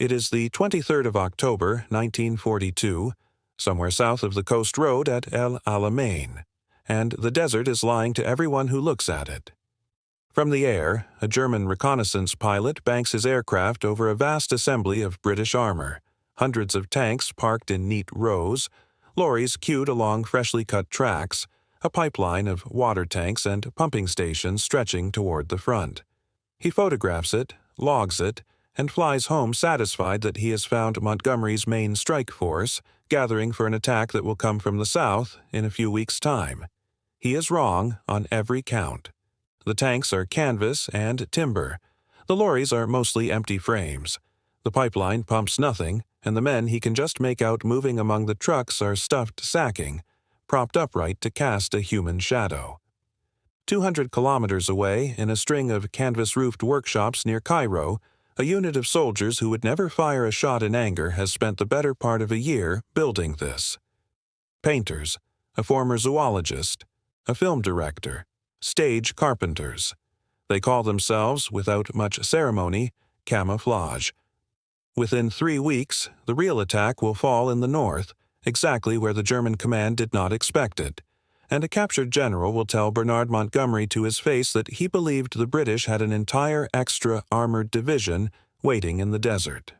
It is the 23rd of October, 1942, somewhere south of the coast road at El Alamein, and the desert is lying to everyone who looks at it. From the air, a German reconnaissance pilot banks his aircraft over a vast assembly of British armor, hundreds of tanks parked in neat rows, lorries queued along freshly cut tracks, a pipeline of water tanks and pumping stations stretching toward the front. He photographs it, logs it, and flies home satisfied that he has found Montgomery's main strike force, gathering for an attack that will come from the south in a few weeks' time. He is wrong on every count. The tanks are canvas and timber. The lorries are mostly empty frames. The pipeline pumps nothing, and the men he can just make out moving among the trucks are stuffed sacking, propped upright to cast a human shadow. 200 kilometers away, in a string of canvas-roofed workshops near Cairo, a unit of soldiers who would never fire a shot in anger has spent the better part of a year building this. Painters, a former zoologist, a film director, stage carpenters. They call themselves, without much ceremony, camouflage. Within 3 weeks, the real attack will fall in the north, exactly where the German command did not expect it, and a captured general will tell Bernard Montgomery to his face that he believed the British had an entire extra armored division waiting in the desert.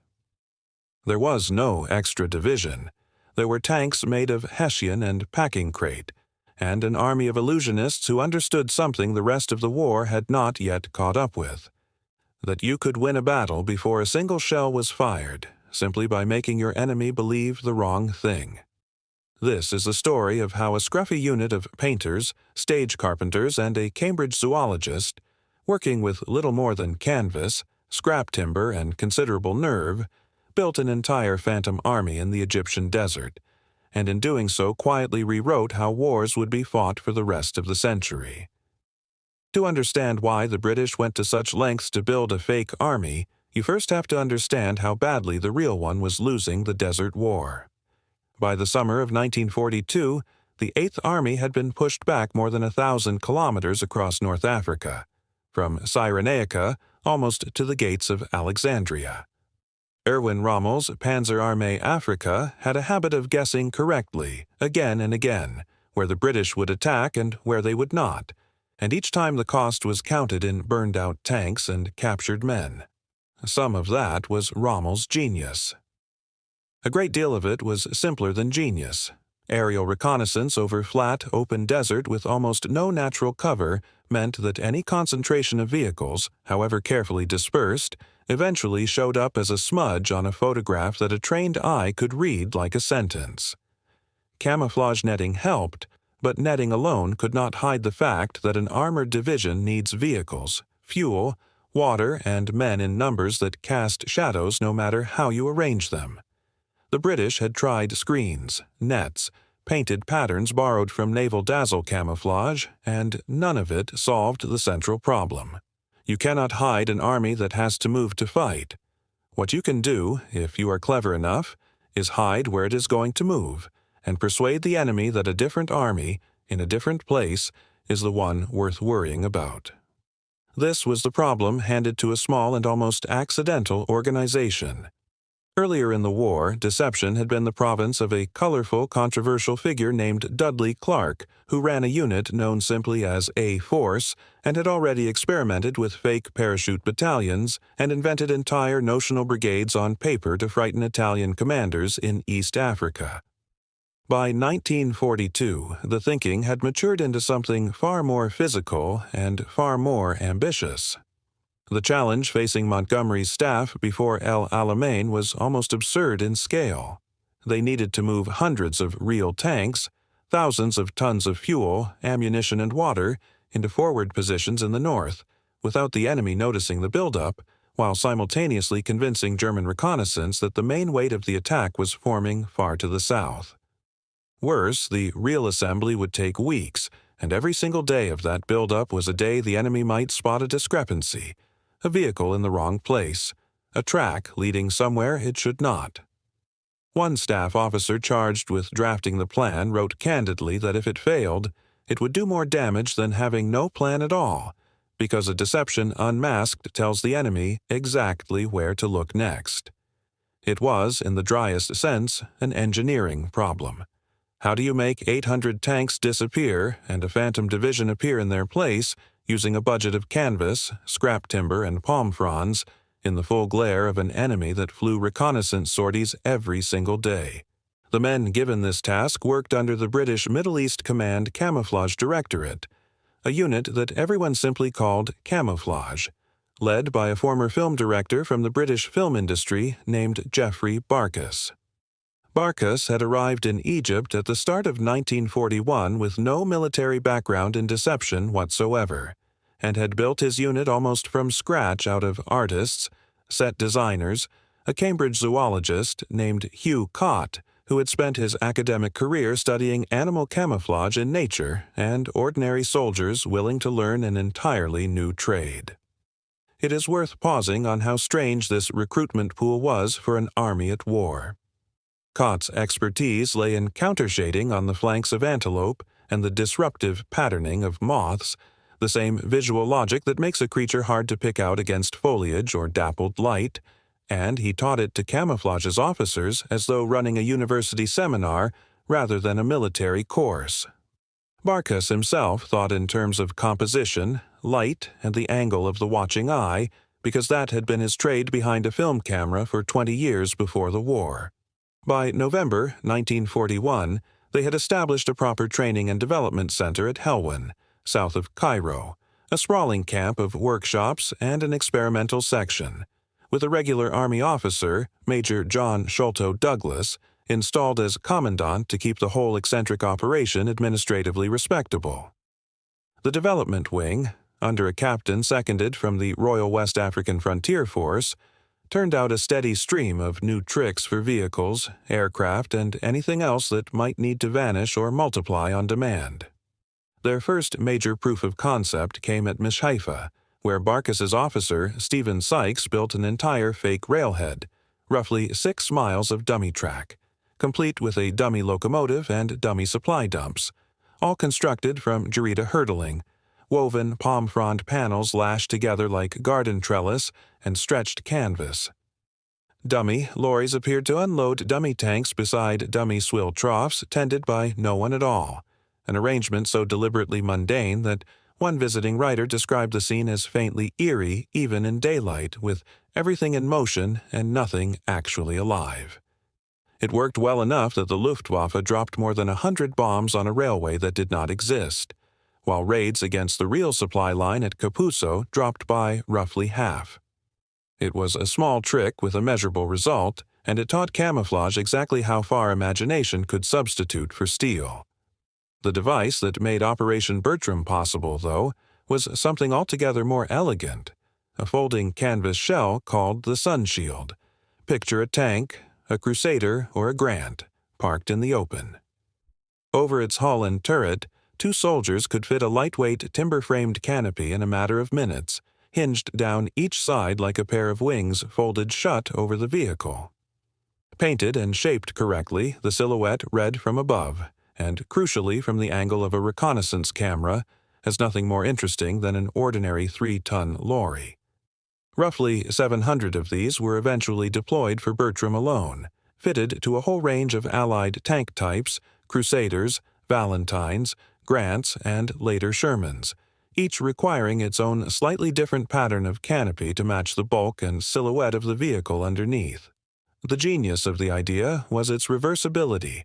There was no extra division. There were tanks made of Hessian and packing crate, and an army of illusionists who understood something the rest of the war had not yet caught up with: that you could win a battle before a single shell was fired, simply by making your enemy believe the wrong thing. This is the story of how a scruffy unit of painters, stage carpenters, and a Cambridge zoologist, working with little more than canvas, scrap timber, and considerable nerve, built an entire phantom army in the Egyptian desert, and in doing so quietly rewrote how wars would be fought for the rest of the century. To understand why the British went to such lengths to build a fake army, you first have to understand how badly the real one was losing the Desert War. By the summer of 1942, the Eighth Army had been pushed back more than 1,000 kilometers across North Africa, from Cyrenaica almost to the gates of Alexandria. Erwin Rommel's Panzerarmee Africa had a habit of guessing correctly, again and again, where the British would attack and where they would not, and each time the cost was counted in burned-out tanks and captured men. Some of that was Rommel's genius. A great deal of it was simpler than genius. Aerial reconnaissance over flat, open desert with almost no natural cover meant that any concentration of vehicles, however carefully dispersed, eventually showed up as a smudge on a photograph that a trained eye could read like a sentence. Camouflage netting helped, but netting alone could not hide the fact that an armored division needs vehicles, fuel, water, and men in numbers that cast shadows no matter how you arrange them. The British had tried screens, nets, painted patterns borrowed from naval dazzle camouflage, and none of it solved the central problem. You cannot hide an army that has to move to fight. What you can do, if you are clever enough, is hide where it is going to move, and persuade the enemy that a different army, in a different place, is the one worth worrying about. This was the problem handed to a small and almost accidental organization. Earlier in the war, deception had been the province of a colorful, controversial figure named Dudley Clark, who ran a unit known simply as A Force and had already experimented with fake parachute battalions and invented entire notional brigades on paper to frighten Italian commanders in East Africa. By 1942, the thinking had matured into something far more physical and far more ambitious. The challenge facing Montgomery's staff before El Alamein was almost absurd in scale. They needed to move hundreds of real tanks, thousands of tons of fuel, ammunition, and water into forward positions in the north, without the enemy noticing the buildup, while simultaneously convincing German reconnaissance that the main weight of the attack was forming far to the south. Worse, the real assembly would take weeks, and every single day of that buildup was a day the enemy might spot a discrepancy, a vehicle in the wrong place, a track leading somewhere it should not. One staff officer charged with drafting the plan wrote candidly that if it failed, it would do more damage than having no plan at all, because a deception unmasked tells the enemy exactly where to look next. It was, in the driest sense, an engineering problem. How do you make 800 tanks disappear and a phantom division appear in their place using a budget of canvas, scrap timber, and palm fronds in the full glare of an enemy that flew reconnaissance sorties every single day? The men given this task worked under the British Middle East Command Camouflage Directorate, a unit that everyone simply called Camouflage, led by a former film director from the British film industry named Geoffrey Barkas. Barkas had arrived in Egypt at the start of 1941 with no military background in deception whatsoever, and had built his unit almost from scratch out of artists, set designers, a Cambridge zoologist named Hugh Cott, who had spent his academic career studying animal camouflage in nature, and ordinary soldiers willing to learn an entirely new trade. It is worth pausing on how strange this recruitment pool was for an army at war. Cott's expertise lay in countershading on the flanks of antelope and the disruptive patterning of moths, the same visual logic that makes a creature hard to pick out against foliage or dappled light, and he taught it to Camouflage's officers as though running a university seminar rather than a military course. Barkas himself thought in terms of composition, light, and the angle of the watching eye, because that had been his trade behind a film camera for 20 years before the war. By November 1941, they had established a proper training and development center at Helwan, south of Cairo, a sprawling camp of workshops and an experimental section, with a regular Army officer, Major John Sholto Douglas, installed as commandant to keep the whole eccentric operation administratively respectable. The development wing, under a captain seconded from the Royal West African Frontier Force, turned out a steady stream of new tricks for vehicles, aircraft, and anything else that might need to vanish or multiply on demand. Their first major proof of concept came at Mishaifa, where Barkas's officer, Stephen Sykes, built an entire fake railhead, roughly 6 miles of dummy track, complete with a dummy locomotive and dummy supply dumps, all constructed from Jarita hurdling, woven palm frond panels lashed together like garden trellis and stretched canvas. Dummy lorries appeared to unload dummy tanks beside dummy swill troughs tended by no one at all, an arrangement so deliberately mundane that one visiting writer described the scene as faintly eerie even in daylight, with everything in motion and nothing actually alive. It worked well enough that the Luftwaffe dropped more than 100 bombs on a railway that did not exist, while raids against the real supply line at Capuzzo dropped by roughly half. It was a small trick with a measurable result, and it taught Camouflage exactly how far imagination could substitute for steel. The device that made Operation Bertram possible, though, was something altogether more elegant, a folding canvas shell called the Sun Shield. Picture a tank, a Crusader, or a Grant, parked in the open. Over its hull and turret, 2 soldiers could fit a lightweight timber-framed canopy in a matter of minutes, hinged down each side like a pair of wings folded shut over the vehicle. Painted and shaped correctly, the silhouette read from above, and crucially from the angle of a reconnaissance camera, as nothing more interesting than an ordinary 3-ton lorry. Roughly 700 of these were eventually deployed for Bertram alone, fitted to a whole range of Allied tank types, Crusaders, Valentines, Grants, and later Shermans, each requiring its own slightly different pattern of canopy to match the bulk and silhouette of the vehicle underneath. The genius of the idea was its reversibility.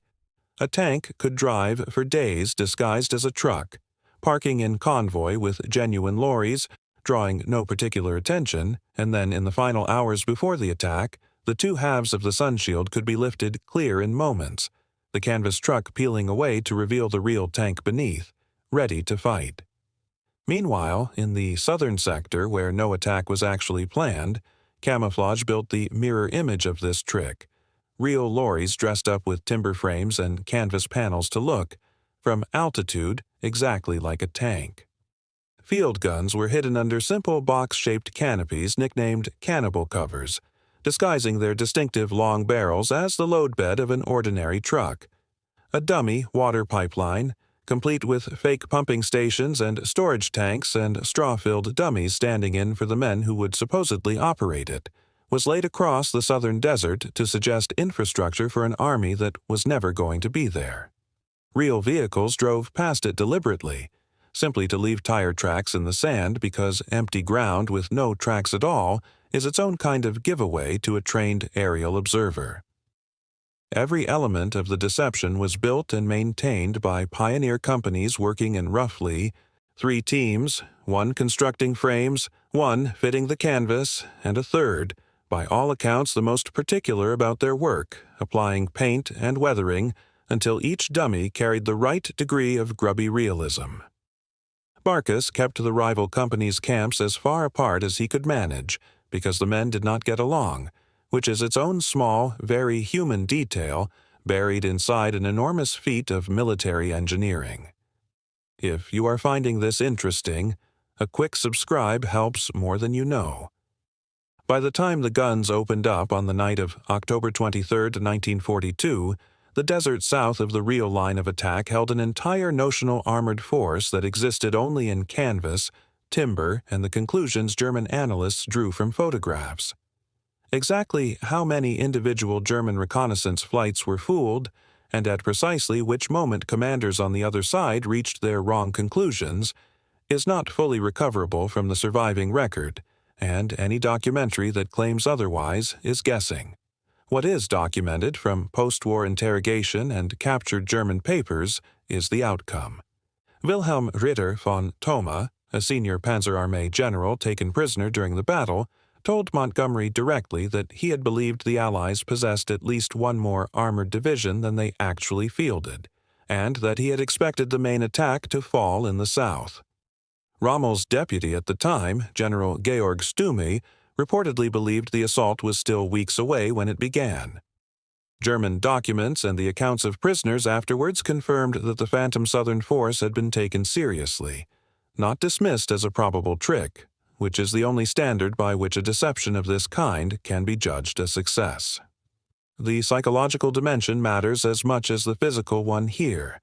A tank could drive for days disguised as a truck, parking in convoy with genuine lorries, drawing no particular attention, and then in the final hours before the attack, the 2 halves of the Sun Shield could be lifted clear in moments, the canvas truck peeling away to reveal the real tank beneath, ready to fight. Meanwhile, in the southern sector where no attack was actually planned, Camouflage built the mirror image of this trick, real lorries dressed up with timber frames and canvas panels to look, from altitude, exactly like a tank. Field guns were hidden under simple box-shaped canopies nicknamed cannibal covers, disguising their distinctive long barrels as the load bed of an ordinary truck. A dummy water pipeline, complete with fake pumping stations and storage tanks and straw-filled dummies standing in for the men who would supposedly operate it, was laid across the southern desert to suggest infrastructure for an army that was never going to be there. Real vehicles drove past it deliberately, simply to leave tire tracks in the sand because empty ground with no tracks at all is its own kind of giveaway to a trained aerial observer. Every element of the deception was built and maintained by pioneer companies working in roughly 3 teams, 1 constructing frames, 1 fitting the canvas, and a third, by all accounts the most particular about their work, applying paint and weathering until each dummy carried the right degree of grubby realism. Barkus kept the rival companies' camps as far apart as he could manage, because the men did not get along, which is its own small, very human detail buried inside an enormous feat of military engineering. If you are finding this interesting, a quick subscribe helps more than you know. By the time the guns opened up on the night of October 23, 1942, the desert south of the real line of attack held an entire notional armored force that existed only in canvas, timber, and the conclusions German analysts drew from photographs. Exactly how many individual German reconnaissance flights were fooled, and at precisely which moment commanders on the other side reached their wrong conclusions, is not fully recoverable from the surviving record, and any documentary that claims otherwise is guessing. What is documented from post-war interrogation and captured German papers is the outcome. Wilhelm Ritter von Thoma, a senior Panzerarmee general taken prisoner during the battle, told Montgomery directly that he had believed the Allies possessed at least 1 more armored division than they actually fielded, and that he had expected the main attack to fall in the south. Rommel's deputy at the time, General Georg Stumme, reportedly believed the assault was still weeks away when it began. German documents and the accounts of prisoners afterwards confirmed that the phantom Southern force had been taken seriously, not dismissed as a probable trick, which is the only standard by which a deception of this kind can be judged a success. The psychological dimension matters as much as the physical one here.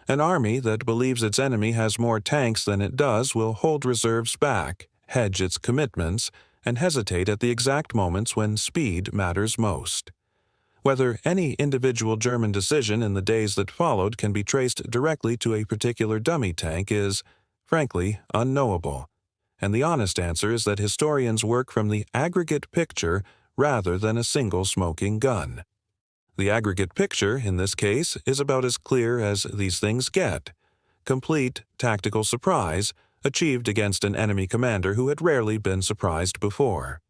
An army that believes its enemy has more tanks than it does will hold reserves back, hedge its commitments, and hesitate at the exact moments when speed matters most. Whether any individual German decision in the days that followed can be traced directly to a particular dummy tank is, frankly, unknowable, and the honest answer is that historians work from the aggregate picture rather than a single smoking gun. The aggregate picture, in this case, is about as clear as these things get: complete tactical surprise, achieved against an enemy commander who had rarely been surprised before.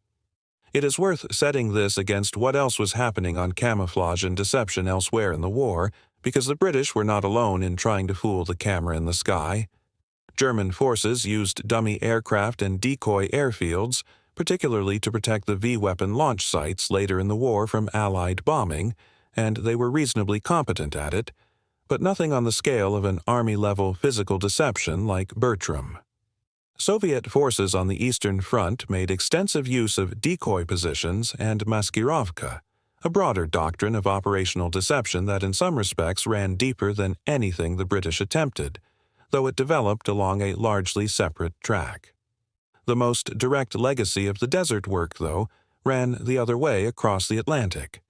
It is worth setting this against what else was happening on camouflage and deception elsewhere in the war, because the British were not alone in trying to fool the camera in the sky. German forces used dummy aircraft and decoy airfields, particularly to protect the V-weapon launch sites later in the war from Allied bombing, and they were reasonably competent at it, but nothing on the scale of an Army-level physical deception like Bertram. Soviet forces on the Eastern Front made extensive use of decoy positions and maskirovka, a broader doctrine of operational deception that in some respects ran deeper than anything the British attempted, though it developed along a largely separate track. The most direct legacy of the desert work, though, ran the other way across the Atlantic.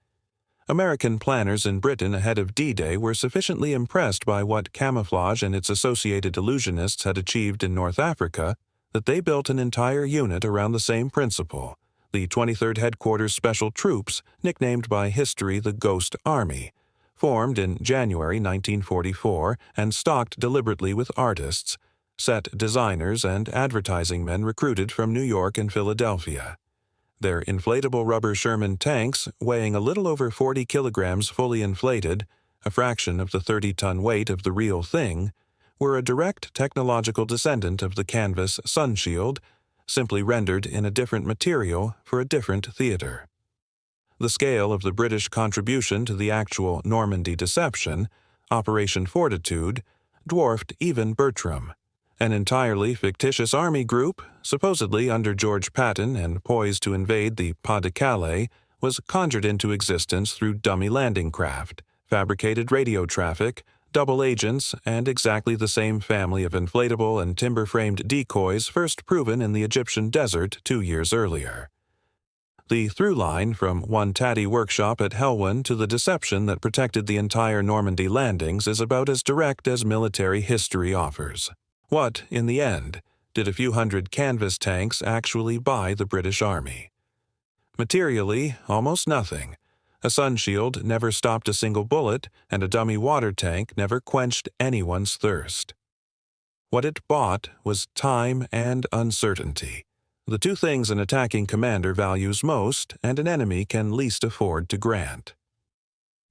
American planners in Britain ahead of D-Day were sufficiently impressed by what camouflage and its associated illusionists had achieved in North Africa that they built an entire unit around the same principle, the 23rd Headquarters Special Troops, nicknamed by history the Ghost Army, formed in January 1944 and stocked deliberately with artists, set designers, and advertising men recruited from New York and Philadelphia. Their inflatable rubber Sherman tanks, weighing a little over 40 kilograms fully inflated, a fraction of the 30-ton weight of the real thing, were a direct technological descendant of the canvas sun shield, simply rendered in a different material for a different theater. The scale of the British contribution to the actual Normandy deception, Operation Fortitude, dwarfed even Bertram. An entirely fictitious army group, supposedly under George Patton and poised to invade the Pas-de-Calais, was conjured into existence through dummy landing craft, fabricated radio traffic, double agents, and exactly the same family of inflatable and timber-framed decoys first proven in the Egyptian desert 2 years earlier. The through line from one tatty workshop at Helwan to the deception that protected the entire Normandy landings is about as direct as military history offers. What, in the end, did a few hundred canvas tanks actually buy the British Army? Materially, almost nothing. A sun shield never stopped a single bullet, and a dummy water tank never quenched anyone's thirst. What it bought was time and uncertainty, the two things an attacking commander values most and an enemy can least afford to grant.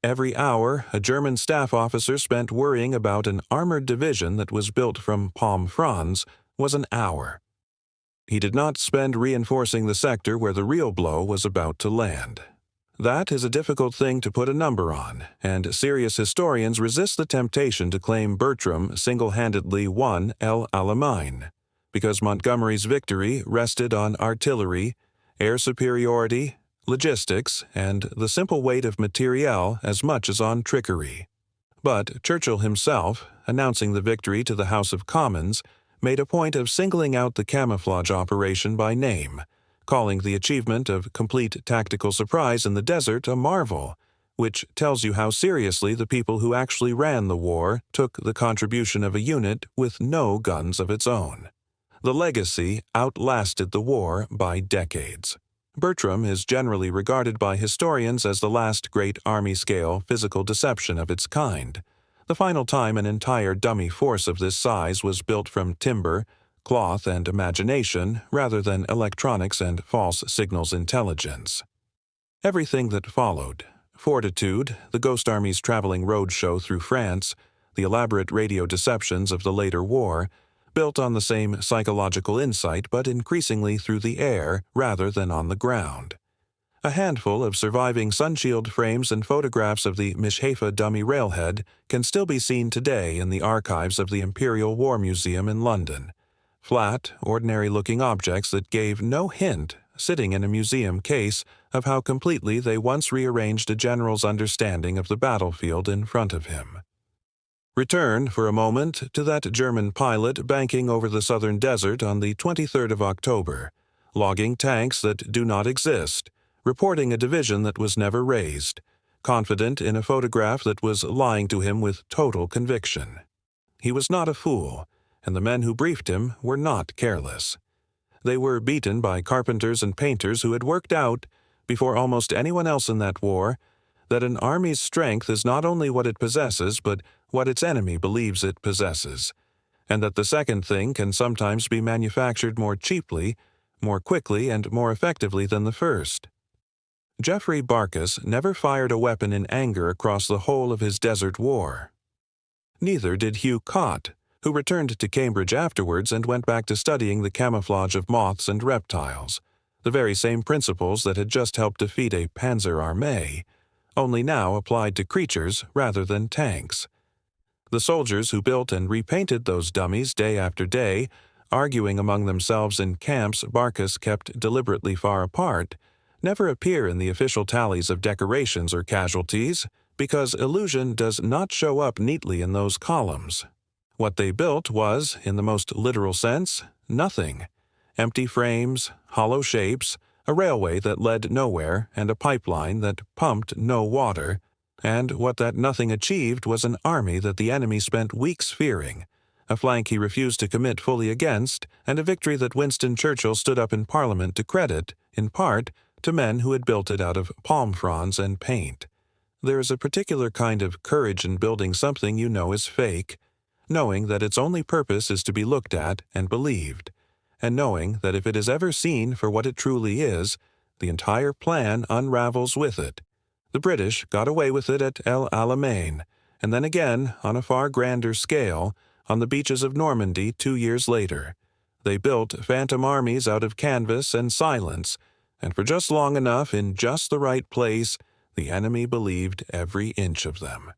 Every hour, a German staff officer spent worrying about an armored division that was built from palm fronds was an hour. He did not spend reinforcing the sector where the real blow was about to land. That is a difficult thing to put a number on, and serious historians resist the temptation to claim Bertram single-handedly won El Alamein, because Montgomery's victory rested on artillery, air superiority, logistics, and the simple weight of materiel as much as on trickery. But Churchill himself, announcing the victory to the House of Commons, made a point of singling out the camouflage operation by name, calling the achievement of complete tactical surprise in the desert a marvel, which tells you how seriously the people who actually ran the war took the contribution of a unit with no guns of its own. The legacy outlasted the war by decades. Bertram is generally regarded by historians as the last great army-scale physical deception of its kind, the final time an entire dummy force of this size was built from timber, cloth, and imagination rather than electronics and false signals intelligence. Everything that followed, fortitude, the Ghost Army's traveling road show through France, the elaborate radio deceptions of the later war, built on the same psychological insight but increasingly through the air rather than on the ground. A handful of surviving sunshield frames and photographs of the Mishhefa dummy railhead can still be seen today in the archives of the Imperial War Museum in London. Flat, ordinary-looking objects that gave no hint, sitting in a museum case, of how completely they once rearranged a general's understanding of the battlefield in front of him. Return, for a moment, to that German pilot banking over the southern desert on the 23rd of October, logging tanks that do not exist, reporting a division that was never raised, confident in a photograph that was lying to him with total conviction. He was not a fool, and the men who briefed him were not careless. They were beaten by carpenters and painters who had worked out, before almost anyone else in that war, that an army's strength is not only what it possesses but what its enemy believes it possesses, and that the second thing can sometimes be manufactured more cheaply, more quickly, and more effectively than the first. Geoffrey Barkas never fired a weapon in anger across the whole of his desert war. Neither did Hugh Cott, who returned to Cambridge afterwards and went back to studying the camouflage of moths and reptiles, the very same principles that had just helped defeat a Panzer Armee, only now applied to creatures rather than tanks. The soldiers who built and repainted those dummies day after day, arguing among themselves in camps Barkas kept deliberately far apart, never appear in the official tallies of decorations or casualties, because illusion does not show up neatly in those columns. What they built was, in the most literal sense, nothing. Empty frames, hollow shapes, a railway that led nowhere, and a pipeline that pumped no water, and what that nothing achieved was an army that the enemy spent weeks fearing, a flank he refused to commit fully against, and a victory that Winston Churchill stood up in Parliament to credit, in part, to men who had built it out of palm fronds and paint. There is a particular kind of courage in building something you know is fake, knowing that its only purpose is to be looked at and believed, and knowing that if it is ever seen for what it truly is, the entire plan unravels with it. The British got away with it at El Alamein, and then again, on a far grander scale, on the beaches of Normandy 2 years later. They built phantom armies out of canvas and silence, and for just long enough in just the right place, the enemy believed every inch of them.